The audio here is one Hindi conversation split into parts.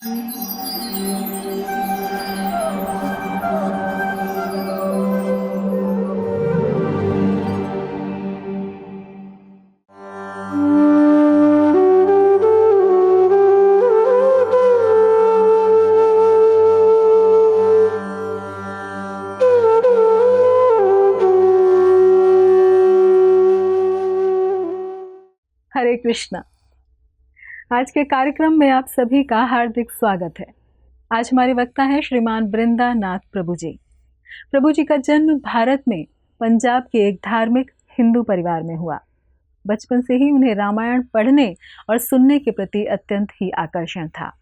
हरे कृष्णा। आज के कार्यक्रम में आप सभी का हार्दिक स्वागत है। आज हमारे वक्ता हैं श्रीमान वृंदा नाथ प्रभु जी। प्रभु जी का जन्म भारत में पंजाब के एक धार्मिक हिंदू परिवार में हुआ। बचपन से ही उन्हें रामायण पढ़ने और सुनने के प्रति अत्यंत ही आकर्षण था।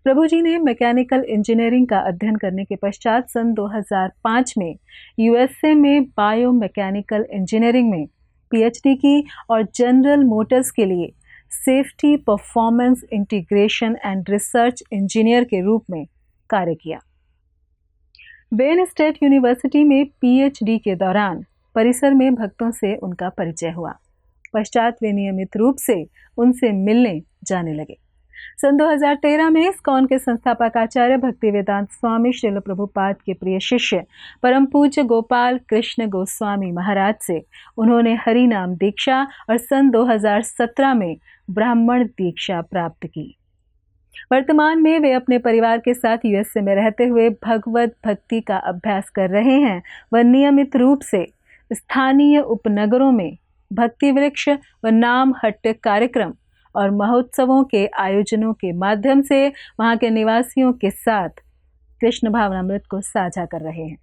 प्रभु जी ने मैकेनिकल इंजीनियरिंग का अध्ययन करने के पश्चात सन 2005 में यूएसए में बायो मैकेनिकल इंजीनियरिंग में पीएचडी की और जनरल मोटर्स के लिए safety performance integration and research engineer के रूप में कार्य किया। वेन स्टेट यूनिवर्सिटी में पीएचडी के दौरान परिसर में भक्तों से उनका परिचय हुआ। पश्चात वे नियमित रूप से उनसे मिलने जाने लगे। सन 2013 में इस्कॉन के संस्थापक आचार्य भक्तिवेदांत स्वामी श्रील प्रभुपाद के प्रिय शिष्य परम पूज्य गोपाल कृष्ण गोस्वामी महाराज से उन्होंने हरि नाम दीक्षा और सन 2017 में ब्राह्मण दीक्षा प्राप्त की। वर्तमान में वे अपने परिवार के साथ यूएसए में रहते हुए भगवत भक्ति का अभ्यास कर रहे हैं। वह नियमित रूप से स्थानीय उपनगरों में भक्ति वृक्ष व नाम हट्ट कार्यक्रम और महोत्सवों के आयोजनों के माध्यम से वहां के निवासियों के साथ कृष्ण भावनामृत को साझा कर रहे हैं।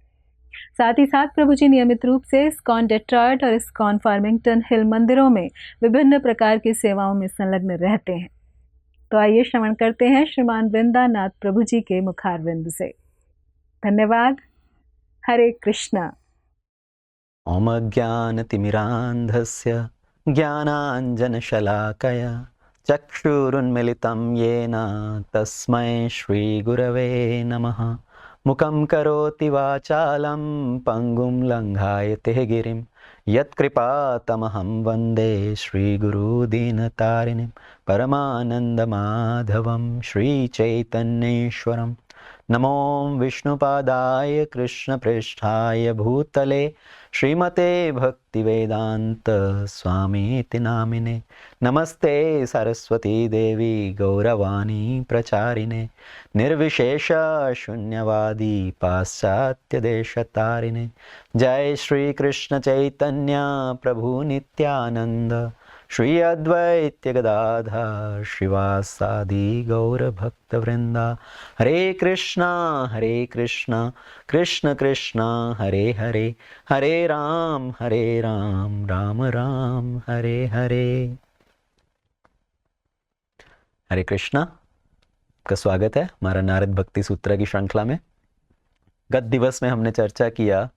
साथ ही साथ प्रभु जी नियमित रूप से इस्कॉन डेट्रॉयट और इस्कॉन फार्मिंगटन हिल मंदिरों में विभिन्न प्रकार की सेवाओं में संलग्न रहते हैं। तो आइए श्रवण करते हैं श्रीमान वृंदा नाथ प्रभु जी के मुखारविंद से। धन्यवाद। हरे कृष्णा। ओम ज्ञानतिमिरान्धस्य ज्ञानाञ्जनशलाकया चक्षुरुन्मिलितं येन तस्मै श्रीगुरवे नमः। मुखं करोति वाचालं पङ्गुं लङ्घायते गिरिं यत्कृपातमहं वन्दे श्रीगुरुदीनतारिणीं परमानन्दमाधवं श्रीचैतन्येश्वरं। नमो विष्णुपादाय कृष्णपृष्ठाय भूतले श्रीमते भक्तिवेदांत स्वामीति नामिने। नमस्ते सरस्वती देवी गौरवाणी प्रचारिणे निर्विशेष शून्यवादी पाश्चात्य देशतारिणे। जय श्री कृष्ण चैतन्य प्रभु नित्यानंद श्री अद्वैत गदाधर श्रीवासादि गौर भक्त वृंदा। हरे कृष्णा कृष्ण कृष्णा हरे हरे, हरे राम राम राम हरे हरे। हरे कृष्णा का स्वागत है हमारा नारद भक्ति सूत्र की श्रृंखला में। गत दिवस में हमने चर्चा किया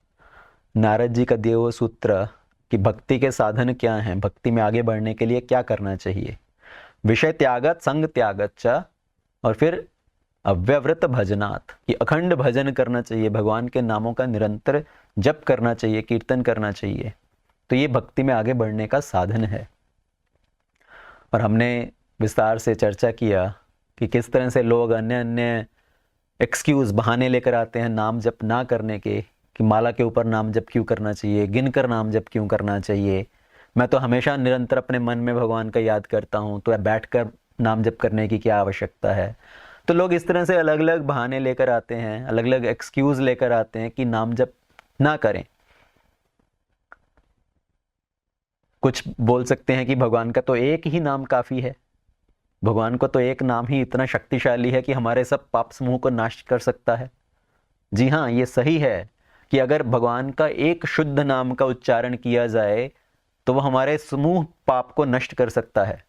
नारद जी का दिए हुए सूत्र कि भक्ति के साधन क्या हैं, भक्ति में आगे बढ़ने के लिए क्या करना चाहिए। विषय त्यागत संग त्यागत च, और फिर अव्यवृत भजनात् कि अखंड भजन करना चाहिए, भगवान के नामों का निरंतर जप करना चाहिए, कीर्तन करना चाहिए। तो ये भक्ति में आगे बढ़ने का साधन है। और हमने विस्तार से चर्चा किया कि किस तरह से लोग अन्य अन्य एक्सक्यूज बहाने लेकर आते हैं नाम जप ना करने के, कि माला के ऊपर नाम जप क्यों करना चाहिए, गिनकर नाम जप क्यों करना चाहिए, मैं तो हमेशा निरंतर अपने मन में भगवान का याद करता हूँ, तो बैठकर नाम जप करने की क्या आवश्यकता है। तो लोग इस तरह से अलग अलग बहाने लेकर आते हैं, अलग अलग एक्सक्यूज लेकर आते हैं कि नाम जप ना करें। कुछ बोल सकते हैं कि भगवान का तो एक ही नाम काफ़ी है, भगवान को तो एक नाम ही इतना शक्तिशाली है कि हमारे सब पाप समूह को नाश कर सकता है। जी हाँ, ये सही है कि अगर भगवान का एक शुद्ध नाम का उच्चारण किया जाए तो वह हमारे समूह पाप को नष्ट कर सकता है।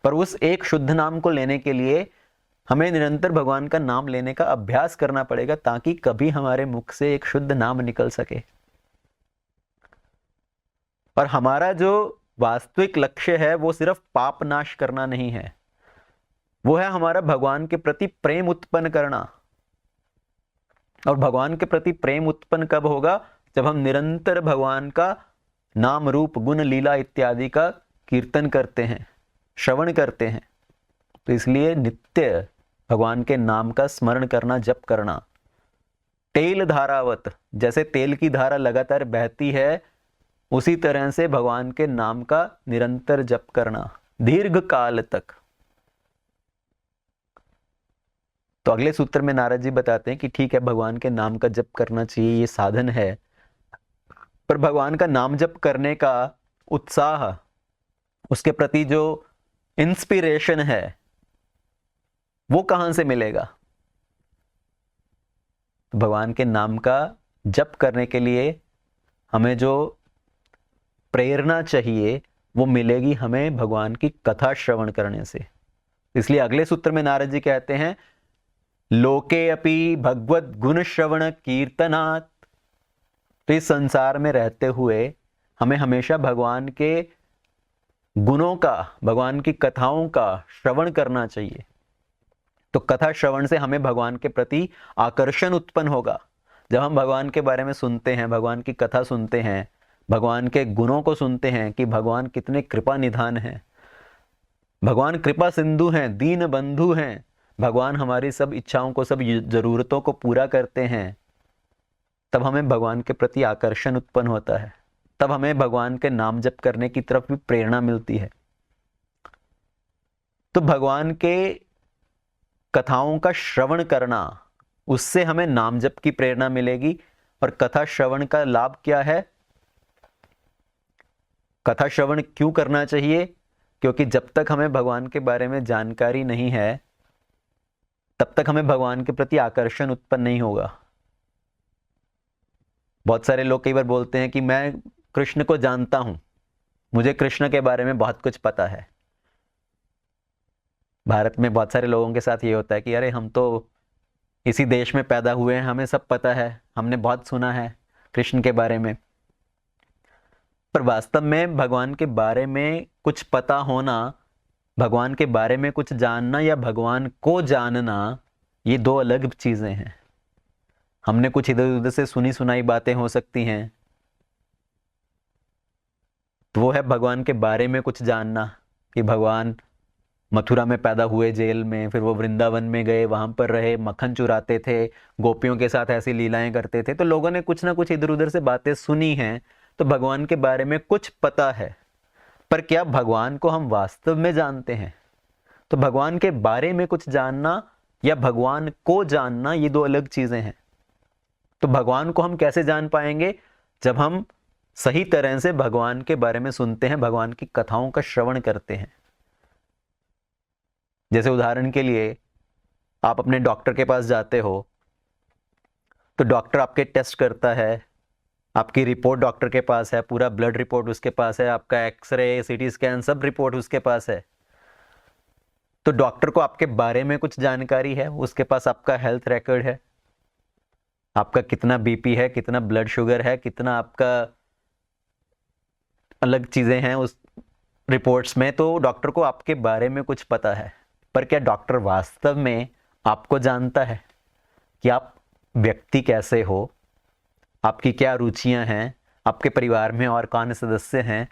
पर उस एक शुद्ध नाम को लेने के लिए हमें निरंतर भगवान का नाम लेने का अभ्यास करना पड़ेगा, ताकि कभी हमारे मुख से एक शुद्ध नाम निकल सके। और हमारा जो वास्तविक लक्ष्य है वो सिर्फ पाप नाश करना नहीं है, वो है हमारा भगवान के प्रति प्रेम उत्पन्न करना। और भगवान के प्रति प्रेम उत्पन्न कब होगा? जब हम निरंतर भगवान का नाम रूप गुण लीला इत्यादि का कीर्तन करते हैं, श्रवण करते हैं। तो इसलिए नित्य भगवान के नाम का स्मरण करना, जप करना। तेल धारावत, जैसे तेल की धारा लगातार बहती है, उसी तरह से भगवान के नाम का निरंतर जप करना दीर्घ काल तक। तो अगले सूत्र में नारद जी बताते हैं कि ठीक है, भगवान के नाम का जप करना चाहिए, ये साधन है, पर भगवान का नाम जप करने का उत्साह, उसके प्रति जो इंस्पिरेशन है, वो कहां से मिलेगा? भगवान के नाम का जप करने के लिए हमें जो प्रेरणा चाहिए वो मिलेगी हमें भगवान की कथा श्रवण करने से। इसलिए अगले सूत्र में नारद जी कहते हैं, लोके अपि भगवत गुण श्रवण कीर्तनात्। तो इस संसार में रहते हुए हमें हमेशा भगवान के गुणों का, भगवान की कथाओं का श्रवण करना चाहिए। तो कथा श्रवण से हमें भगवान के प्रति आकर्षण उत्पन्न होगा। जब हम भगवान के बारे में सुनते हैं, भगवान की कथा सुनते हैं, भगवान के गुणों को सुनते हैं कि भगवान कितने कृपा निधान हैं, भगवान कृपा सिंधु हैं, दीन बंधु हैं, भगवान हमारी सब इच्छाओं को, सब जरूरतों को पूरा करते हैं, तब हमें भगवान के प्रति आकर्षण उत्पन्न होता है। तब हमें भगवान के नाम जप करने की तरफ भी प्रेरणा मिलती है। तो भगवान के कथाओं का श्रवण करना, उससे हमें नाम जप की प्रेरणा मिलेगी। और कथा श्रवण का लाभ क्या है? कथा श्रवण क्यों करना चाहिए? क्योंकि जब तक हमें भगवान के बारे में जानकारी नहीं है, तब तक हमें भगवान के प्रति आकर्षण उत्पन्न नहीं होगा। बहुत सारे लोग कई बार बोलते हैं कि मैं कृष्ण को जानता हूं, मुझे कृष्ण के बारे में बहुत कुछ पता है। भारत में बहुत सारे लोगों के साथ ये होता है कि अरे हम तो इसी देश में पैदा हुए हैं, हमें सब पता है, हमने बहुत सुना है कृष्ण के बारे में। पर वास्तव में भगवान के बारे में कुछ पता होना, भगवान के बारे में कुछ जानना या भगवान को जानना, ये दो अलग चीजें हैं। हमने कुछ इधर उधर से सुनी सुनाई बातें हो सकती हैं, तो वो है भगवान के बारे में कुछ जानना कि भगवान मथुरा में पैदा हुए, जेल में, फिर वो वृंदावन में गए, वहां पर रहे, मक्खन चुराते थे, गोपियों के साथ ऐसी लीलाएं करते थे। तो लोगों ने कुछ ना कुछ इधर उधर से बातें सुनी हैं, तो भगवान के बारे में कुछ पता है। पर क्या भगवान को हम वास्तव में जानते हैं? तो भगवान के बारे में कुछ जानना या भगवान को जानना, ये दो अलग चीजें हैं। तो भगवान को हम कैसे जान पाएंगे? जब हम सही तरह से भगवान के बारे में सुनते हैं, भगवान की कथाओं का श्रवण करते हैं। जैसे उदाहरण के लिए, आप अपने डॉक्टर के पास जाते हो, तो डॉक्टर आपके टेस्ट करता है, आपकी रिपोर्ट डॉक्टर के पास है, पूरा ब्लड रिपोर्ट उसके पास है, आपका एक्सरे, सीटी स्कैन, सब रिपोर्ट उसके पास है। तो डॉक्टर को आपके बारे में कुछ जानकारी है, उसके पास आपका हेल्थ रिकॉर्ड है, आपका कितना बीपी है, कितना ब्लड शुगर है, कितना आपका अलग चीजें हैं उस रिपोर्ट्स में। तो डॉक्टर को आपके बारे में कुछ पता है। पर क्या डॉक्टर वास्तव में आपको जानता है कि आप व्यक्ति कैसे हो, आपकी क्या रुचियां हैं, आपके परिवार में और कौन सदस्य हैं?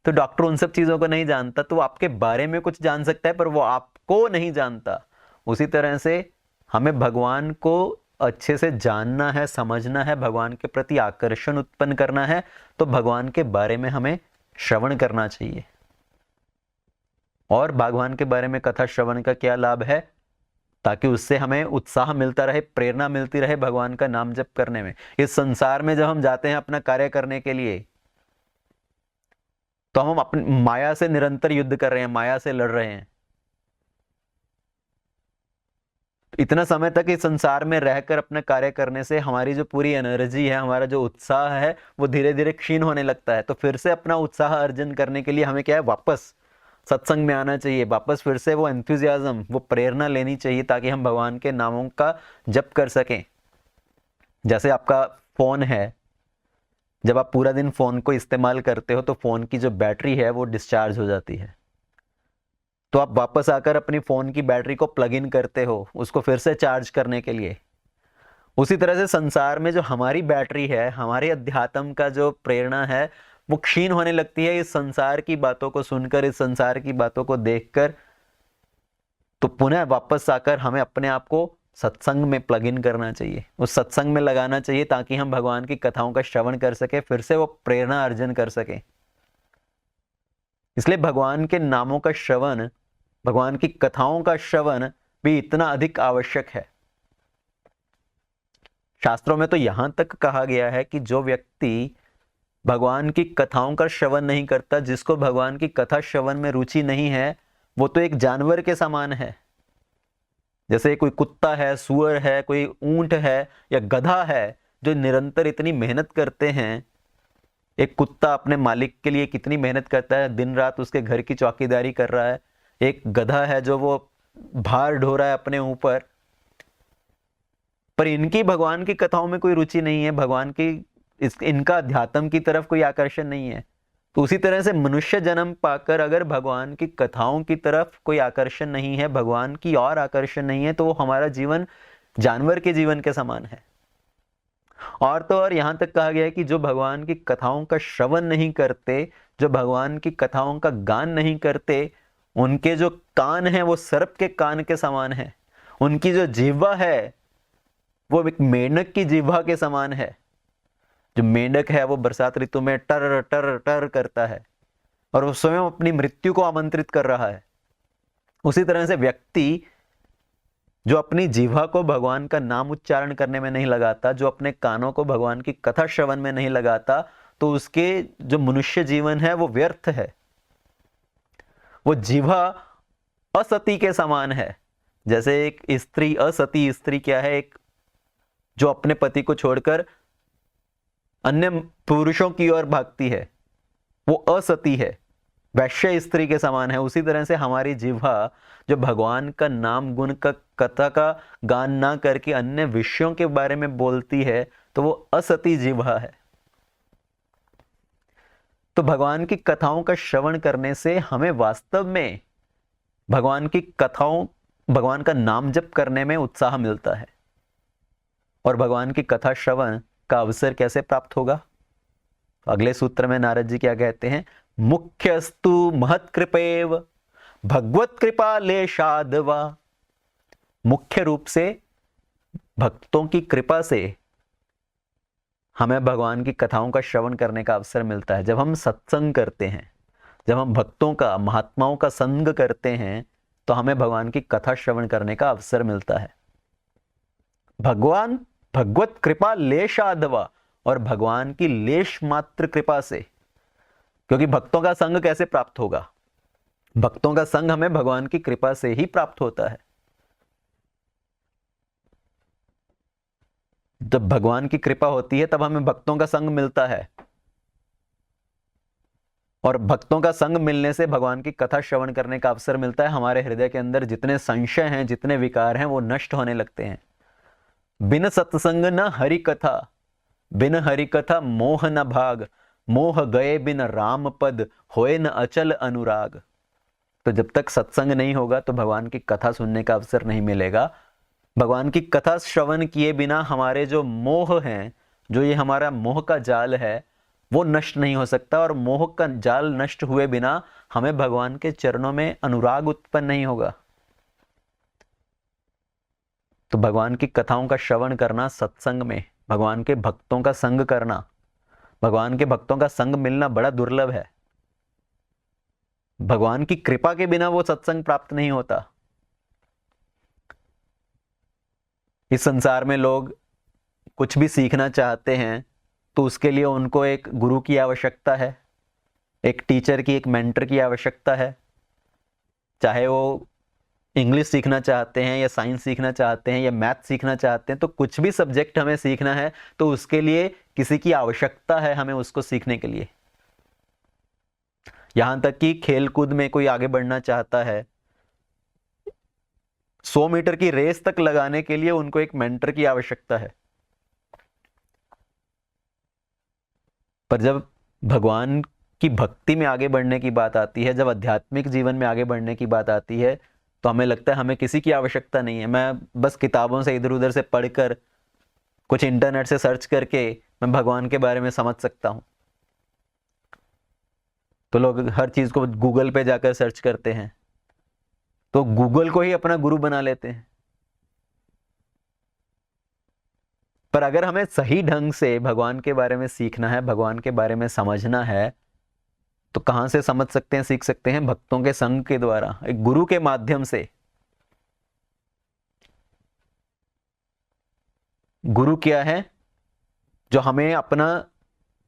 तो डॉक्टर उन सब चीजों को नहीं जानता। तो वो आपके बारे में कुछ जान सकता है, पर वो आपको नहीं जानता। उसी तरह से हमें भगवान को अच्छे से जानना है, समझना है, भगवान के प्रति आकर्षण उत्पन्न करना है, तो भगवान के बारे में हमें श्रवण करना चाहिए। और भगवान के बारे में कथा श्रवण का क्या लाभ है? ताकि उससे हमें उत्साह मिलता रहे, प्रेरणा मिलती रहे भगवान का नाम जप करने में। इस संसार में जब हम जाते हैं अपना कार्य करने के लिए, तो हम अपनी माया से निरंतर युद्ध कर रहे हैं, माया से लड़ रहे हैं। इतना समय तक इस संसार में रहकर अपना कार्य करने से हमारी जो पूरी एनर्जी है, हमारा जो उत्साह है, वो धीरे धीरे क्षीण होने लगता है। तो फिर से अपना उत्साह अर्जन करने के लिए हमें क्या है, वापस सत्संग में आना चाहिए, वापस फिर से वो एंथुजियाज्म, वो प्रेरणा लेनी चाहिए, ताकि हम भगवान के नामों का जप कर सकें। जैसे आपका फोन है, जब आप पूरा दिन फोन को इस्तेमाल करते हो, तो फोन की जो बैटरी है वो डिस्चार्ज हो जाती है। तो आप वापस आकर अपनी फोन की बैटरी को प्लग इन करते हो, उसको फिर से चार्ज करने के लिए। उसी तरह से संसार में जो हमारी बैटरी है, हमारे अध्यात्म का जो प्रेरणा है, वो क्षीण होने लगती है इस संसार की बातों को सुनकर, इस संसार की बातों को देखकर। तो पुनः वापस आकर हमें अपने आप को सत्संग में प्लग इन करना चाहिए, उस सत्संग में लगाना चाहिए, ताकि हम भगवान की कथाओं का श्रवण कर सके, फिर से वो प्रेरणा अर्जन कर सके। इसलिए भगवान के नामों का श्रवण, भगवान की कथाओं का श्रवण भी इतना अधिक आवश्यक है। शास्त्रों में तो यहां तक कहा गया है कि जो व्यक्ति भगवान की कथाओं का श्रवण नहीं करता, जिसको भगवान की कथा श्रवण में रुचि नहीं है, वो तो एक जानवर के समान है। जैसे कोई कुत्ता है, सुअर है, कोई ऊंट है या गधा है, जो निरंतर इतनी मेहनत करते हैं। एक कुत्ता अपने मालिक के लिए कितनी मेहनत करता है, दिन रात उसके घर की चौकीदारी कर रहा है। एक गधा है जो वो भार ढो रहा है अपने ऊपर, पर इनकी भगवान की कथाओं में कोई रुचि नहीं है, भगवान की इनका अध्यात्म की तरफ कोई आकर्षण नहीं है। तो उसी तरह से मनुष्य जन्म पाकर अगर भगवान की कथाओं की तरफ कोई आकर्षण नहीं है, भगवान की और आकर्षण नहीं है, तो वो हमारा जीवन जानवर के जीवन के समान है। और तो और यहां तक कहा गया है कि जो भगवान की कथाओं का श्रवण नहीं करते, जो भगवान की कथाओं का गान नहीं करते, उनके जो कान हैं वो सर्प के कान के समान है। उनकी जो जिह्वा है वो एक मेंढक की जिह्वा के समान है। जो मेंढक है वो बरसात ऋतु में टर टर टर करता है और वो स्वयं अपनी मृत्यु को आमंत्रित कर रहा है। उसी तरह से व्यक्ति जो अपनी जिह्वा को भगवान का नाम उच्चारण करने में नहीं लगाता, जो अपने कानों को भगवान की कथा श्रवण में नहीं लगाता, तो उसके जो मनुष्य जीवन है वो व्यर्थ है। वो जिह्वा असती के समान है। जैसे एक स्त्री, असती स्त्री क्या है? एक जो अपने पति को छोड़कर अन्य पुरुषों की ओर भागती है, वो असती है, वैश्य स्त्री के समान है। उसी तरह से हमारी जिह्वा जो भगवान का नाम गुण का कथा का गान ना करके अन्य विषयों के बारे में बोलती है, तो वो असती जिह्वा है। तो भगवान की कथाओं का श्रवण करने से हमें वास्तव में भगवान की कथाओं, भगवान का नाम जप करने में उत्साह मिलता है। और भगवान की कथा श्रवण का अवसर कैसे प्राप्त होगा? अगले सूत्र में नारद जी क्या कहते हैं? मुख्यस्तु महत्कृपेव भगवत कृपा लेशादवा। मुख्य रूप से भक्तों की कृपा से हमें भगवान की कथाओं का श्रवण करने का अवसर मिलता है। जब हम सत्संग करते हैं, जब हम भक्तों का, महात्माओं का संग करते हैं, तो हमें भगवान की कथा श्रवण करने का अवसर मिलता है। भगवान भगवत कृपा लेशादवा, और भगवान की लेश मात्र कृपा से। क्योंकि भक्तों का संग कैसे प्राप्त होगा? भक्तों का संग हमें भगवान की कृपा से ही प्राप्त होता है। जब भगवान की कृपा होती है तब हमें भक्तों का संग मिलता है, और भक्तों का संग मिलने से भगवान की कथा श्रवण करने का अवसर मिलता है। हमारे हृदय के अंदर जितने संशय हैं, जितने विकार हैं, वो नष्ट होने लगते हैं। बिन सत्संग न हरि कथा, बिन हरि कथा मोह न भाग, मोह गए बिन राम पद, होए न अचल अनुराग। तो जब तक सत्संग नहीं होगा तो भगवान की कथा सुनने का अवसर नहीं मिलेगा। भगवान की कथा श्रवण किए बिना हमारे जो मोह हैं, जो ये हमारा मोह का जाल है, वो नष्ट नहीं हो सकता। और मोह का जाल नष्ट हुए बिना हमें भगवान के चरणों में अनुराग उत्पन्न नहीं होगा। तो भगवान की कथाओं का श्रवण करना, सत्संग में भगवान के भक्तों का संग करना, भगवान के भक्तों का संग मिलना बड़ा दुर्लभ है। भगवान की कृपा के बिना वो सत्संग प्राप्त नहीं होता। इस संसार में लोग कुछ भी सीखना चाहते हैं तो उसके लिए उनको एक गुरु की आवश्यकता है, एक टीचर की, एक मेंटर की आवश्यकता है। चाहे वो इंग्लिश सीखना चाहते हैं या साइंस सीखना चाहते हैं या मैथ सीखना चाहते हैं, तो कुछ भी सब्जेक्ट हमें सीखना है तो उसके लिए किसी की आवश्यकता है हमें उसको सीखने के लिए। यहां तक कि खेलकूद में कोई आगे बढ़ना चाहता है, 100 मीटर की रेस तक लगाने के लिए उनको एक मेंटर की आवश्यकता है। पर जब भगवान की भक्ति में आगे बढ़ने की बात आती है, जब आध्यात्मिक जीवन में आगे बढ़ने की बात आती है, तो हमें लगता है हमें किसी की आवश्यकता नहीं है। मैं बस किताबों से इधर उधर से पढ़कर, कुछ इंटरनेट से सर्च करके मैं भगवान के बारे में समझ सकता हूं। तो लोग हर चीज को गूगल पे जाकर सर्च करते हैं। तो गूगल को ही अपना गुरु बना लेते हैं। पर अगर हमें सही ढंग से भगवान के बारे में सीखना है, भगवान के बारे में समझना है, तो कहां से समझ सकते हैं, सीख सकते हैं? भक्तों के संग के द्वारा, एक गुरु के माध्यम से। गुरु क्या है? जो हमें अपना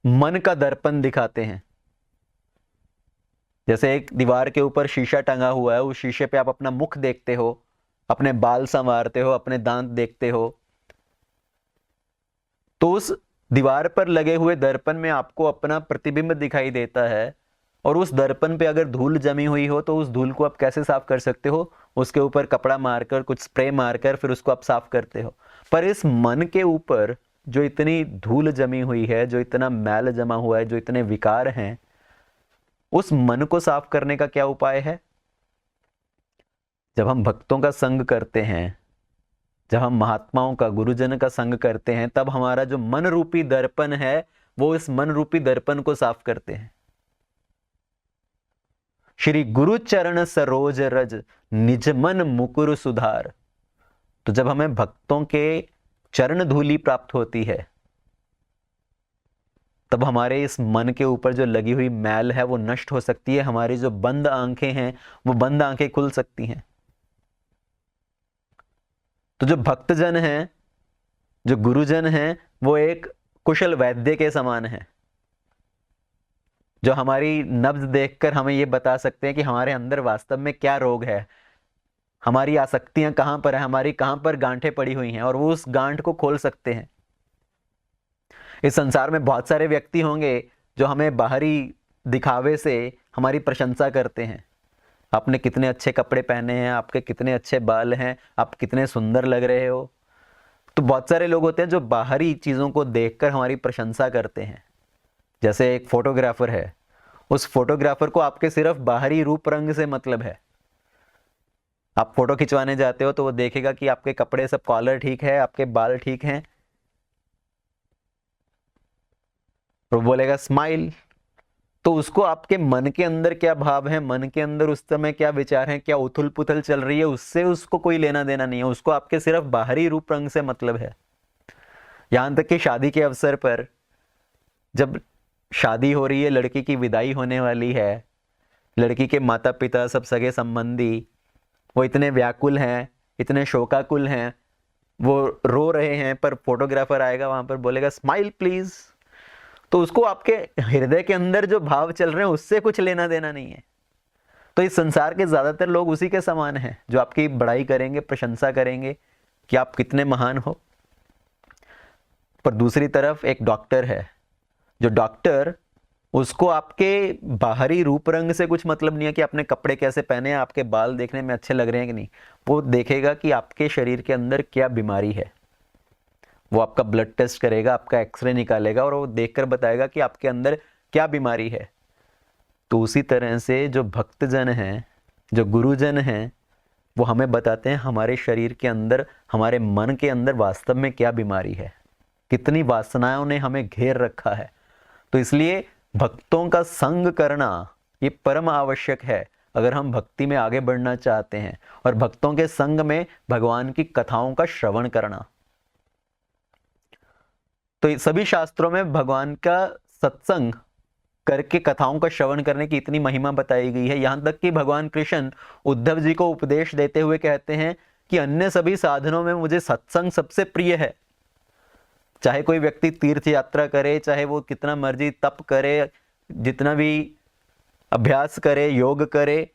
मन का दर्पण दिखाते हैं। जैसे एक दीवार के ऊपर शीशा टंगा हुआ है, उस शीशे पे आप अपना मुख देखते हो, अपने बाल संवारते हो, अपने दांत देखते हो, तो उस दीवार पर लगे हुए दर्पण में आपको अपना प्रतिबिंब दिखाई देता है। और उस दर्पण पे अगर धूल जमी हुई हो तो उस धूल को आप कैसे साफ कर सकते हो? उसके ऊपर कपड़ा मारकर, कुछ स्प्रे मारकर फिर उसको आप साफ करते हो। पर इस मन के ऊपर जो इतनी धूल जमी हुई है, जो इतना मैल जमा हुआ है, जो इतने विकार हैं, उस मन को साफ करने का क्या उपाय है? जब हम भक्तों का संग करते हैं, जब हम महात्माओं का, गुरुजन का संग करते हैं, तब हमारा जो मन रूपी दर्पण है वो इस मन रूपी दर्पण को साफ करते हैं। श्री गुरु चरण सरोज रज, निज मन मुकुर सुधार। तो जब हमें भक्तों के चरण धूलि प्राप्त होती है, तब हमारे इस मन के ऊपर जो लगी हुई मैल है वो नष्ट हो सकती है। हमारी जो बंद आंखें हैं वो बंद आंखें खुल सकती हैं। तो जो भक्तजन हैं, जो गुरुजन हैं, वो एक कुशल वैद्य के समान है, जो हमारी नब्ज देखकर हमें ये बता सकते हैं कि हमारे अंदर वास्तव में क्या रोग है, हमारी आसक्तियां कहां पर है, हमारी कहां पर गांठें पड़ी हुई हैं, और वो उस गांठ को खोल सकते हैं। इस संसार में बहुत सारे व्यक्ति होंगे जो हमें बाहरी दिखावे से हमारी प्रशंसा करते हैं। आपने कितने अच्छे कपड़े पहने हैं, आपके कितने अच्छे बाल हैं, आप कितने सुंदर लग रहे हो। तो बहुत सारे लोग होते हैं जो बाहरी चीज़ों को देखकर हमारी प्रशंसा करते हैं। जैसे एक फोटोग्राफर है, उस फोटोग्राफर को आपके सिर्फ बाहरी रूप रंग से मतलब है। आप फोटो खिंचवाने जाते हो तो वो देखेगा कि आपके कपड़े सब, कॉलर ठीक है, आपके बाल ठीक हैं, और बोलेगा स्माइल। तो उसको आपके मन के अंदर क्या भाव है, मन के अंदर उस समय क्या विचार है, क्या उथल पुथल चल रही है, उससे उसको कोई लेना देना नहीं है। उसको आपके सिर्फ बाहरी रूप रंग से मतलब है। यहां तक कि शादी के अवसर पर जब शादी हो रही है, लड़की की विदाई होने वाली है, लड़की के माता पिता, सब सगे संबंधी, वो इतने व्याकुल हैं, इतने शोकाकुल हैं, वो रो रहे हैं, पर फोटोग्राफर आएगा वहां पर, बोलेगा स्माइल प्लीज। तो उसको आपके हृदय के अंदर जो भाव चल रहे हैं उससे कुछ लेना देना नहीं है। तो इस संसार के ज्यादातर लोग उसी के समान हैं, जो आपकी बड़ाई करेंगे, प्रशंसा करेंगे कि आप कितने महान हो। पर दूसरी तरफ एक डॉक्टर है, जो डॉक्टर, उसको आपके बाहरी रूप रंग से कुछ मतलब नहीं है कि आपने कपड़े कैसे पहने हैं, आपके बाल देखने में अच्छे लग रहे हैं कि नहीं। वो देखेगा कि आपके शरीर के अंदर क्या बीमारी है। वो आपका ब्लड टेस्ट करेगा, आपका एक्सरे निकालेगा, और वो देखकर बताएगा कि आपके अंदर क्या बीमारी है। तो उसी तरह से जो भक्तजन हैं, जो गुरुजन हैं, वो हमें बताते हैं हमारे शरीर के अंदर, हमारे मन के अंदर वास्तव में क्या बीमारी है, कितनी वासनाओं ने हमें घेर रखा है। तो इसलिए भक्तों का संग करना ये परम आवश्यक है अगर हम भक्ति में आगे बढ़ना चाहते हैं, और भक्तों के संग में भगवान की कथाओं का श्रवण करना। तो सभी शास्त्रों में भगवान का सत्संग करके कथाओं का श्रवण करने की इतनी महिमा बताई गई है। यहां तक कि भगवान कृष्ण उद्धव जी को उपदेश देते हुए कहते हैं कि अन्य सभी साधनों में मुझे सत्संग सबसे प्रिय है। चाहे कोई व्यक्ति तीर्थ यात्रा करे, चाहे वो कितना मर्जी तप करे, जितना भी अभ्यास करे, योग करे,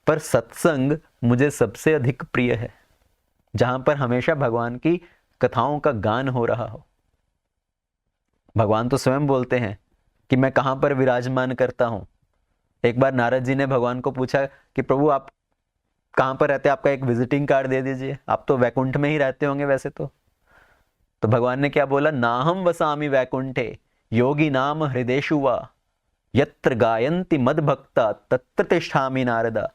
पर सत्संग मुझे सबसे अधिक प्रिय है, जहां पर हमेशा भगवान की कथाओं का गान हो रहा हो। भगवान तो स्वयं बोलते हैं कि मैं कहां पर विराजमान करता हूं। एक बार नारद जी ने भगवान को पूछा कि प्रभु आप कहां पर रहते हैं, आपका एक विजिटिंग कार्ड दे दीजिए, आप तो वैकुंठ में ही रहते होंगे वैसे तो भगवान ने क्या बोला, नाहम वसामि वैकुंठे योगी नाम हृदेषु वा यत्र गायन्ति मद भक्ता तत्र तिष्ठामि नारदा।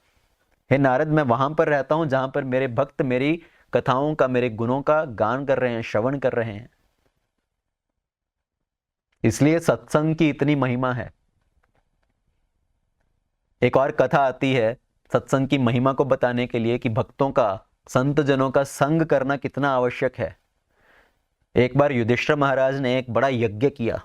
हे नारद, मैं वहां पर रहता हूं जहां पर मेरे भक्त मेरी कथाओं का, मेरे गुणों का गान कर रहे हैं, श्रवण कर रहे हैं। इसलिए सत्संग की इतनी महिमा है। एक और कथा आती है सत्संग की महिमा को बताने के लिए कि भक्तों का, संत जनों का संग करना कितना आवश्यक है। एक बार युधिष्ठिर महाराज ने एक बड़ा यज्ञ किया,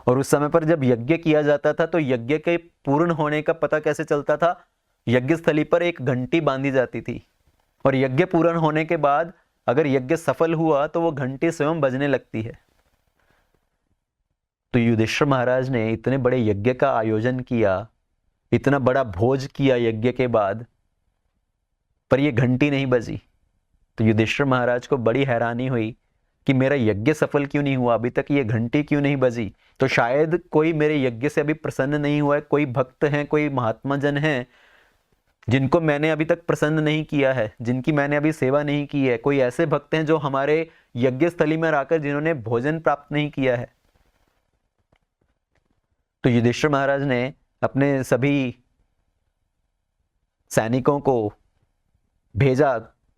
और उस समय पर जब यज्ञ किया जाता था तो यज्ञ के पूर्ण होने का पता कैसे चलता था? यज्ञ स्थली पर एक घंटी बांधी जाती थी, और यज्ञ पूर्ण होने के बाद अगर यज्ञ सफल हुआ तो वो घंटी स्वयं बजने लगती है। तो युधिष्ठिर महाराज ने इतने बड़े यज्ञ का आयोजन किया, इतना बड़ा भोज किया यज्ञ के बाद, पर ये घंटी नहीं बजी। तो युधिष्ठिर महाराज को बड़ी हैरानी हुई कि मेरा यज्ञ सफल क्यों नहीं हुआ, अभी तक ये घंटी क्यों नहीं बजी। तो शायद कोई मेरे यज्ञ से अभी प्रसन्न नहीं हुआ है, कोई भक्त हैं, कोई महात्मा जन हैं जिनको मैंने अभी तक प्रसन्न नहीं किया है, जिनकी मैंने अभी सेवा नहीं की है। कोई ऐसे भक्त हैं जो हमारे यज्ञ स्थली में आकर जिन्होंने भोजन प्राप्त नहीं किया है। तो युधिष्ठिर महाराज ने अपने सभी सैनिकों को भेजा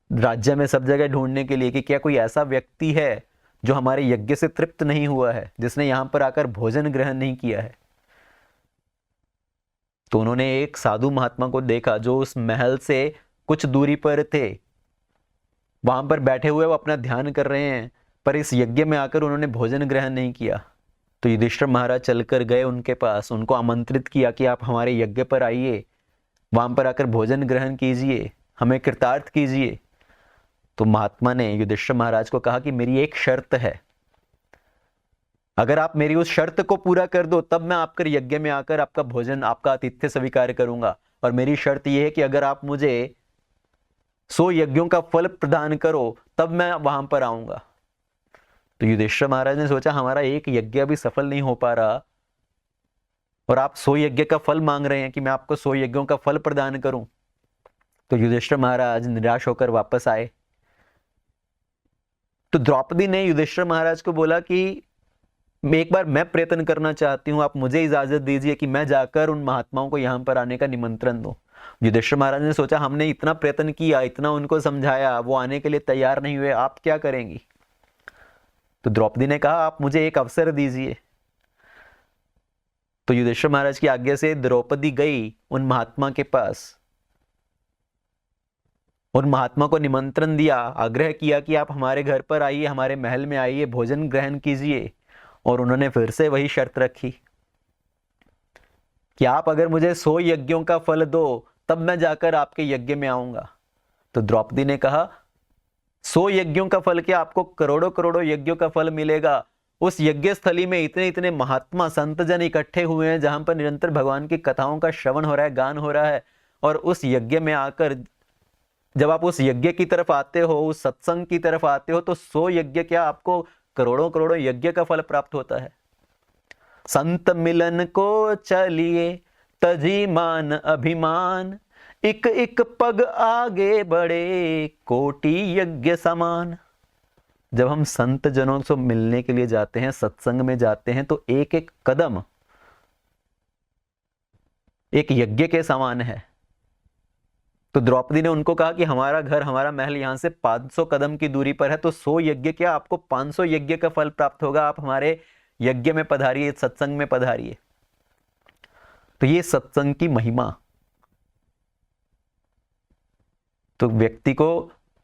राज्य में सब जगह ढूंढने के लिए कि क्या कोई ऐसा व्यक्ति है जो हमारे यज्ञ से तृप्त नहीं हुआ है, जिसने यहां पर आकर भोजन ग्रहण नहीं किया है। तो उन्होंने एक साधु महात्मा को देखा जो उस महल से कुछ दूरी पर थे, वहां पर बैठे हुए वो अपना ध्यान कर रहे हैं, पर इस यज्ञ में आकर उन्होंने भोजन ग्रहण नहीं किया। तो युधिष्ठिर महाराज चलकर गए उनके पास, उनको आमंत्रित किया कि आप हमारे यज्ञ पर आइए, वहां पर आकर भोजन ग्रहण कीजिए, हमें कृतार्थ कीजिए। तो महात्मा ने युधिष्ठिर महाराज को कहा कि मेरी एक शर्त है, अगर आप मेरी उस शर्त को पूरा कर दो तब मैं आपके यज्ञ में आकर आपका भोजन, आपका आतिथ्य स्वीकार करूंगा। और मेरी शर्त यह है कि अगर आप मुझे 100 यज्ञों का फल प्रदान करो तब मैं वहां पर आऊंगा। तो युधिष्ठिर महाराज ने सोचा हमारा एक यज्ञ भी सफल नहीं हो पा रहा और आप 100 यज्ञ का फल मांग रहे हैं कि मैं आपको 100 यज्ञों का फल प्रदान करूं। तो युधिष्ठिर महाराज निराश होकर वापस आए। तो द्रौपदी ने युधिष्ठिर महाराज को बोला कि एक बार मैं प्रयत्न करना चाहती हूं, आप मुझे इजाजत दीजिए कि मैं जाकर उन महात्माओं को यहां पर आने का निमंत्रण दूं। युधिष्ठिर महाराज ने सोचा हमने इतना प्रयत्न किया, इतना उनको समझाया, वो आने के लिए तैयार नहीं हुए, आप क्या करेंगी? तो द्रौपदी ने कहा आप मुझे एक अवसर दीजिए। तो युधिष्ठिर महाराज की आज्ञा से द्रौपदी गई उन महात्मा के पास, उन महात्मा को निमंत्रण दिया, आग्रह किया कि आप हमारे घर पर आइए, हमारे महल में आइए, भोजन ग्रहण कीजिए। और उन्होंने फिर से वही शर्त रखी कि आप अगर मुझे 100 यज्ञों का फल दो तब मैं जाकर आपके यज्ञ में आऊंगा। तो द्रौपदी ने कहा 100 यज्ञों का फल क्या, आपको करोड़ों करोड़ों यज्ञों का फल मिलेगा। उस यज्ञ स्थली में इतने इतने महात्मा संत जन इकट्ठे हुए हैं जहां पर निरंतर भगवान की कथाओं का श्रवण हो रहा है, गान हो रहा है। और उस यज्ञ में आकर जब आप उस यज्ञ की तरफ आते हो, उस सत्संग की तरफ आते हो, तो 100 यज्ञ क्या, आपको करोड़ों करोड़ों यज्ञ का फल प्राप्त होता है। संत मिलन को चलिए तजी मान अभिमान, एक एक पग आगे बढ़े कोटि यज्ञ समान। जब हम संत जनों से मिलने के लिए जाते हैं, सत्संग में जाते हैं, तो एक एक कदम एक यज्ञ के समान है। तो द्रौपदी ने उनको कहा कि हमारा घर, हमारा महल यहां से 500 कदम की दूरी पर है, तो 100 यज्ञ क्या, आपको 500 यज्ञ का फल प्राप्त होगा। आप हमारे यज्ञ में पधारिए, सत्संग में पधारिए। तो ये सत्संग की महिमा। तो व्यक्ति को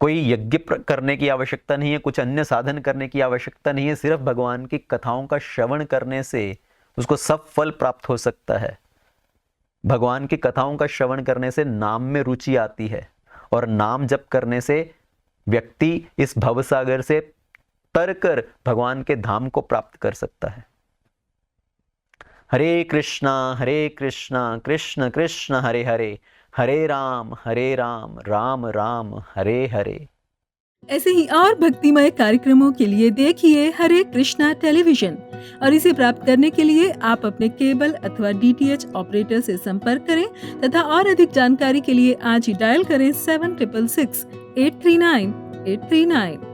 कोई यज्ञ करने की आवश्यकता नहीं है, कुछ अन्य साधन करने की आवश्यकता नहीं है, सिर्फ भगवान की कथाओं का श्रवण करने से उसको सब फल प्राप्त हो सकता है। भगवान की कथाओं का श्रवण करने से नाम में रुचि आती है, और नाम जप करने से व्यक्ति इस भवसागर से तरकर भगवान के धाम को प्राप्त कर सकता है। हरे कृष्णा कृष्ण कृष्ण हरे हरे, हरे राम राम राम हरे हरे। ऐसे ही और भक्तिमय कार्यक्रमों के लिए देखिए हरे कृष्णा टेलीविजन, और इसे प्राप्त करने के लिए आप अपने केबल अथवा DTH ऑपरेटर से संपर्क करें तथा और अधिक जानकारी के लिए आज ही डायल करें 7666 839 839।